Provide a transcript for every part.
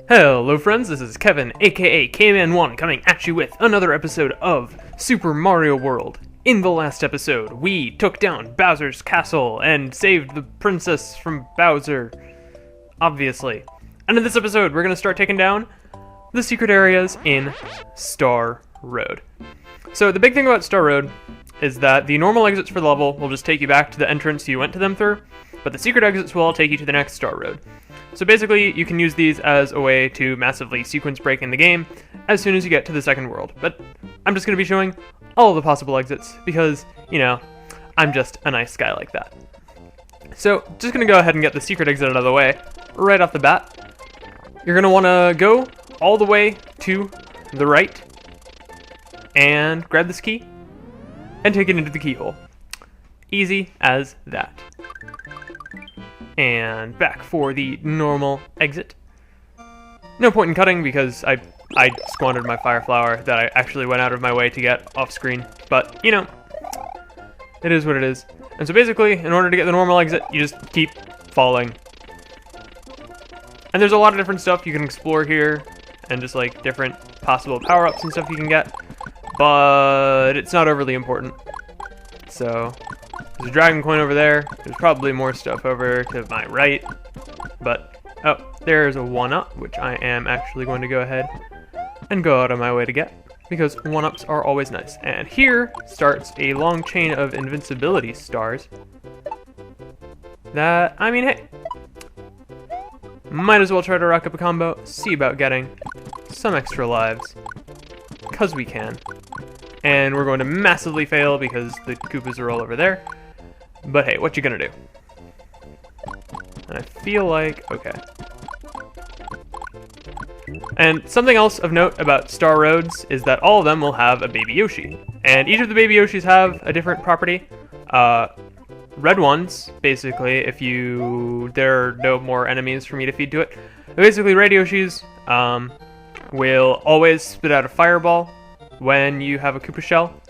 Hello friends, this is Kevin, aka K-Man1, coming at you with another episode of Super Mario World. In the last episode, we took down Bowser's castle and saved the princess from Bowser, obviously. And in this episode, we're going to start taking down the secret areas in Star Road. So the big thing about Star Road is that the normal exits for the level will just take you back to the entrance you went to them through, but the secret exits will all take you to the next Star Road. So basically, you can use these as a way to massively sequence break in the game as soon as you get to the second world. But I'm just going to be showing all of the possible exits because, you know, I'm just a nice guy like that. So, just going to go ahead and get the secret exit out of the way right off the bat. You're going to want to go all the way to the right and grab this key and take it into the keyhole. Easy as that. And back for the normal exit. No point in cutting because I squandered my fire flower that I actually went out of my way to get off screen. But, you know, it is what it is. And so basically, in order to get the normal exit, you just keep falling. And there's a lot of different stuff you can explore here, and just like different possible power-ups and stuff you can get. But it's not overly important. So there's a dragon coin over there. There's probably more stuff over to my right. But, oh, there's a 1-up, which I am actually going to go ahead and go out of my way to get, because 1-ups are always nice. And here starts a long chain of invincibility stars that, I mean, hey, might as well try to rack up a combo, see about getting some extra lives, because we can. And we're going to massively fail because the Koopas are all over there. But hey, what you gonna do? And I feel like, okay. And something else of note about Star Roads is that all of them will have a Baby Yoshi. And each of the Baby Yoshis have a different property. Red ones, basically, there are no more enemies for me to feed to it. But basically, red Yoshis will always spit out a fireball when you have a Koopa shell.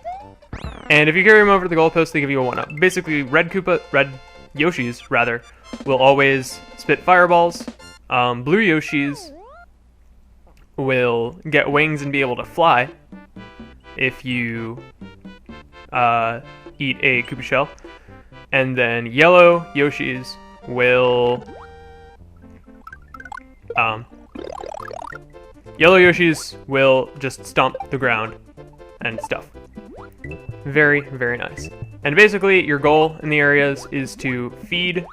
And if you carry them over to the goalpost, they give you a 1-up. Basically, red Yoshis, rather, will always spit fireballs. Blue Yoshis will get wings and be able to fly if you eat a Koopa shell. And then yellow Yoshis will just stomp the ground and stuff. Very, very nice. And basically, your goal in the areas is to feed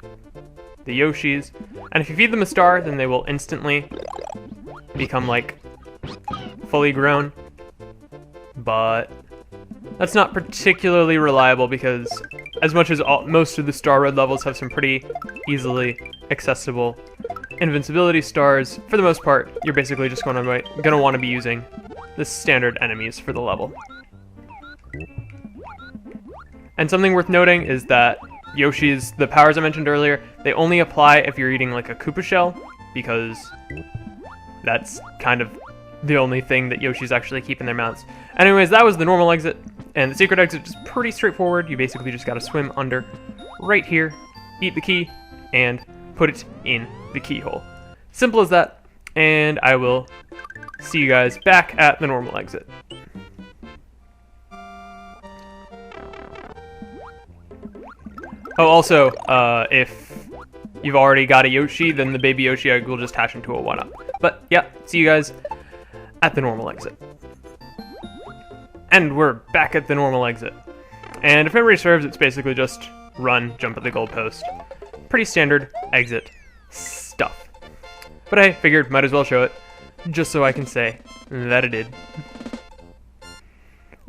the Yoshis. And if you feed them a star, then they will instantly become, like, fully grown. But that's not particularly reliable because as much as most of the Star Road levels have some pretty easily accessible invincibility stars, for the most part, you're basically just gonna want to be using the standard enemies for the level. And something worth noting is that Yoshi's, the powers I mentioned earlier, they only apply if you're eating like a Koopa shell, because that's kind of the only thing that Yoshi's actually keep in their mouths. Anyways, that was the normal exit, and the secret exit is pretty straightforward. You basically just gotta swim under right here, eat the key, and put it in the keyhole. Simple as that, and I will see you guys back at the normal exit. Oh, also, if you've already got a Yoshi, then the baby Yoshi egg will just hatch into a 1-up. But yeah, see you guys at the normal exit. And we're back at the normal exit. And if memory serves, it's basically just run, jump at the goalpost. Pretty standard exit stuff. But I figured might as well show it, just so I can say that it did.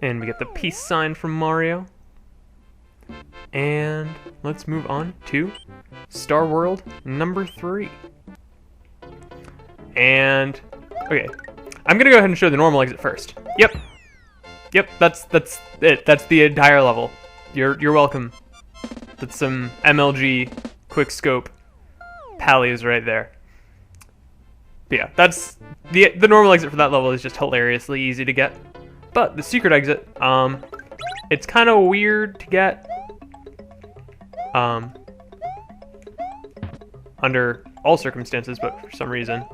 And we get the peace sign from Mario. And let's move on to Star World number 3. And, okay, I'm gonna go ahead and show the normal exit first. Yep, that's it. That's the entire level. You're welcome. That's some MLG quick scope pallies right there. But yeah, that's the normal exit for that level is just hilariously easy to get. But the secret exit, it's kind of weird to get. Under all circumstances, but for some reason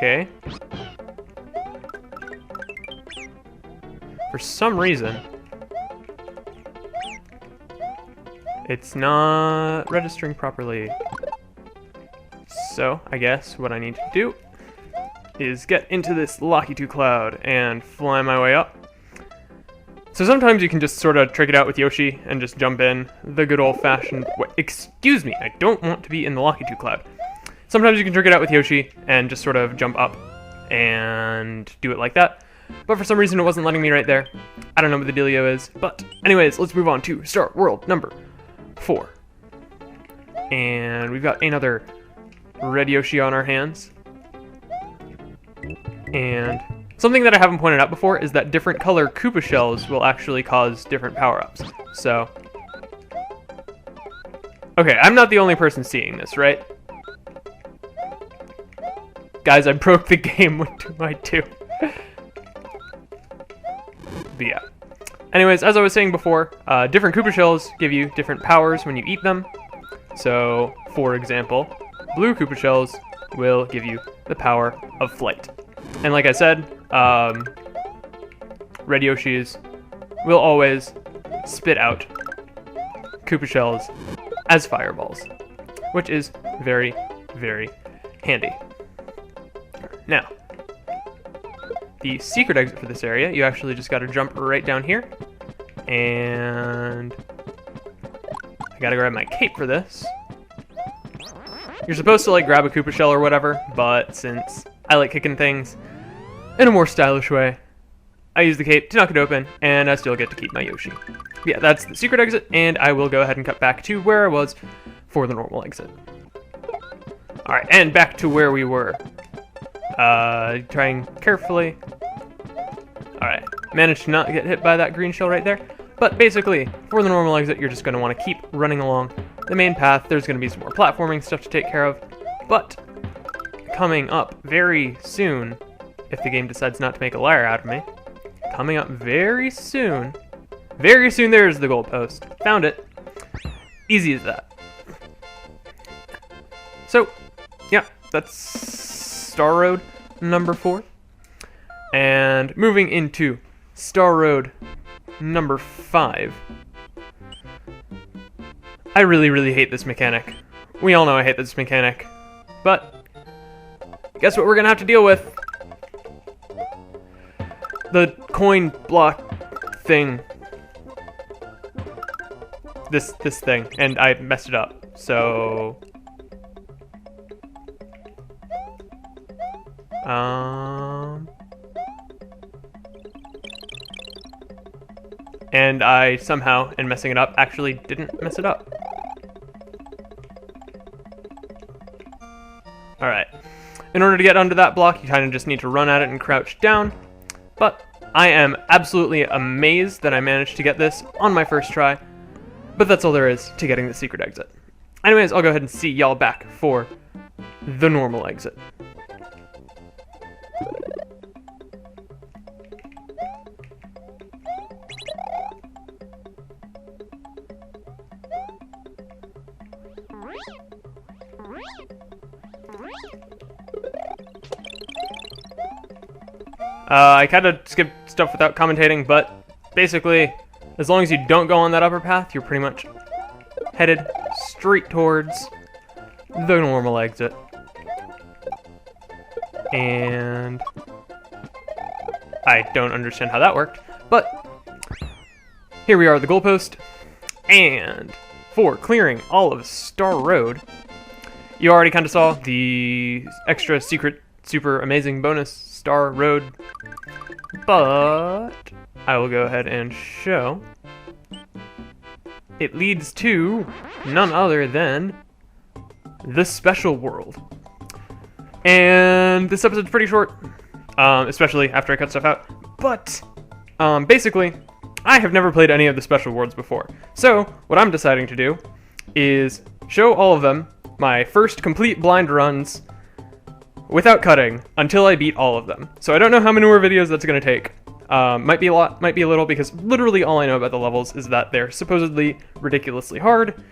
Okay. For some reason, it's not registering properly. So, I guess what I need to do is get into this Lakitu cloud and fly my way up. So sometimes you can just sort of trick it out with Yoshi and just jump in the good old-fashioned way. Excuse me, I don't want to be in the Lakitu cloud. Sometimes you can trick it out with Yoshi and just sort of jump up and do it like that. But for some reason it wasn't letting me right there. I don't know what the dealio is. But anyways, let's move on to Star World number 4. And we've got another red Yoshi on our hands. And something that I haven't pointed out before is that different color Koopa shells will actually cause different power-ups. So, okay, I'm not the only person seeing this, right? Guys, I broke the game with my 2. But yeah. Anyways, as I was saying before, different Koopa shells give you different powers when you eat them. So, for example, blue Koopa shells will give you the power of flight. And like I said, red Yoshis will always spit out Koopa shells as fireballs, which is very, very handy. Now, the secret exit for this area, you actually just gotta jump right down here, and I gotta grab my cape for this. You're supposed to like grab a Koopa shell or whatever, but since I like kicking things in a more stylish way, I use the cape to knock it open, and I still get to keep my Yoshi. Yeah, that's the secret exit, and I will go ahead and cut back to where I was for the normal exit. Alright, and back to where we were. Trying carefully. Alright, managed to not get hit by that green shell right there. But basically, for the normal exit, you're just going to want to keep running along the main path. There's going to be some more platforming stuff to take care of. But coming up very soon, if the game decides not to make a liar out of me, coming up very soon, there's the goalpost. Found it. Easy as that. So, yeah, that's Star Road number 4. And moving into Star Road number 5. I really, really hate this mechanic. We all know I hate this mechanic. But, guess what we're gonna have to deal with? The coin block thing. This thing. And I messed it up. So... And I somehow, in messing it up, actually didn't mess it up. Alright. In order to get under that block, you kind of just need to run at it and crouch down. But I am absolutely amazed that I managed to get this on my first try. But that's all there is to getting the secret exit. Anyways, I'll go ahead and see y'all back for the normal exit. I kind of skipped stuff without commentating, but basically, as long as you don't go on that upper path, you're pretty much headed straight towards the normal exit. And I don't understand how that worked, but here we are at the goalpost, and for clearing all of Star Road, you already kind of saw the extra secret, super amazing bonus Star Road, but I will go ahead and show. It leads to none other than the Special World. And this episode's pretty short, especially after I cut stuff out, but basically, I have never played any of the Special Worlds before. So, what I'm deciding to do is show all of them my first complete blind runs without cutting until I beat all of them. So I don't know how many more videos that's going to take. Might be a lot, might be a little, because literally all I know about the levels is that they're supposedly ridiculously hard,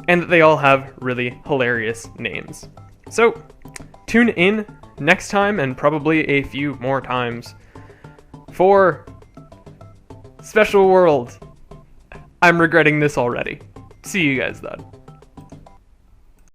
and that they all have really hilarious names. So, tune in next time and probably a few more times for Special World. I'm regretting this already. See you guys then.